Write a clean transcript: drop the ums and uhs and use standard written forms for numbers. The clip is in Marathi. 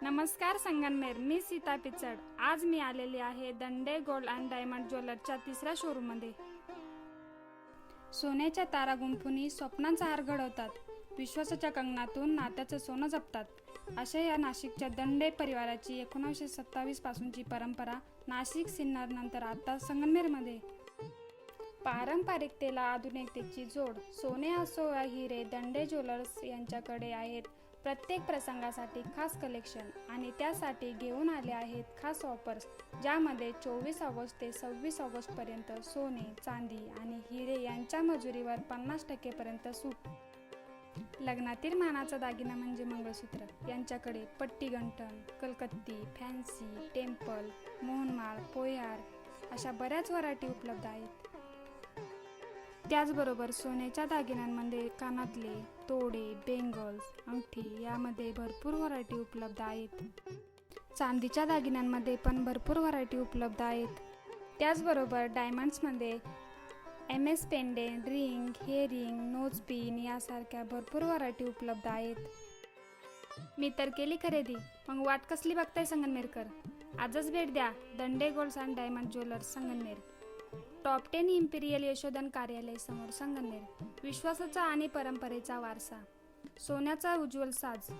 नमस्कार संगमनेर, मी सीता पिचड. आज मी आलेली आहे दंडे गोल्ड अँड डायमंड ज्वेलरच्या तिसऱ्या शोरूममध्ये. सोन्याच्या तारा गुंफून स्वप्नांचा हार घडवतात, विश्वासाच्या कंगनातून नात्याचं सोनं जपतात. अशा या नाशिकच्या दंडे परिवाराची 1927 पासूनची परंपरा नाशिक सिन्नर नंतर आता संगमनेरमध्ये. पारंपरिकतेला आधुनिकतेची जोड. सोने असो वा हिरे, दंडे ज्वेलर्स यांच्याकडे आहेत प्रत्येक प्रसंगासाठी खास कलेक्शन आणि त्यासाठी घेऊन आले आहेत खास ऑफर्स, ज्यामध्ये 24 ऑगस्ट ते 26 ऑगस्टपर्यंत सोने, चांदी आणि हिरे यांच्या मजुरीवर 50% पर्यंत सूट. लग्नातील मानाचा दागिना म्हणजे मंगळसूत्र. यांच्याकडे पट्टी गंठण, कलकत्ती, फॅन्सी, टेम्पल, मोहनमाळ, पोयार अशा बऱ्याच व्हरायटी उपलब्ध आहेत. त्याचबरोबर सोन्याच्या दागिन्यांमध्ये कानातले, तोडे, बेंगल्स, अंगठी यामध्ये भरपूर व्हरायटी उपलब्ध आहेत. चांदीच्या दागिन्यांमध्ये पण भरपूर व्हरायटी उपलब्ध आहेत. त्याचबरोबर डायमंड्समध्ये MS pendant, ring, hearing, nose pin यासारख्या भरपूर व्हरायटी उपलब्ध आहेत. मी तर केली खरेदी, मग वाट कसली बघताय संगमनेरकर? आजच भेट द्या Dande gold and diamond jewellers Sangamner. Top 10 imperial Yashodhan कार्यालय समोर संगमनेर. विश्वासाचा आणि परंपरेचा वारसा, सोन्याचा उज्ज्वल साज.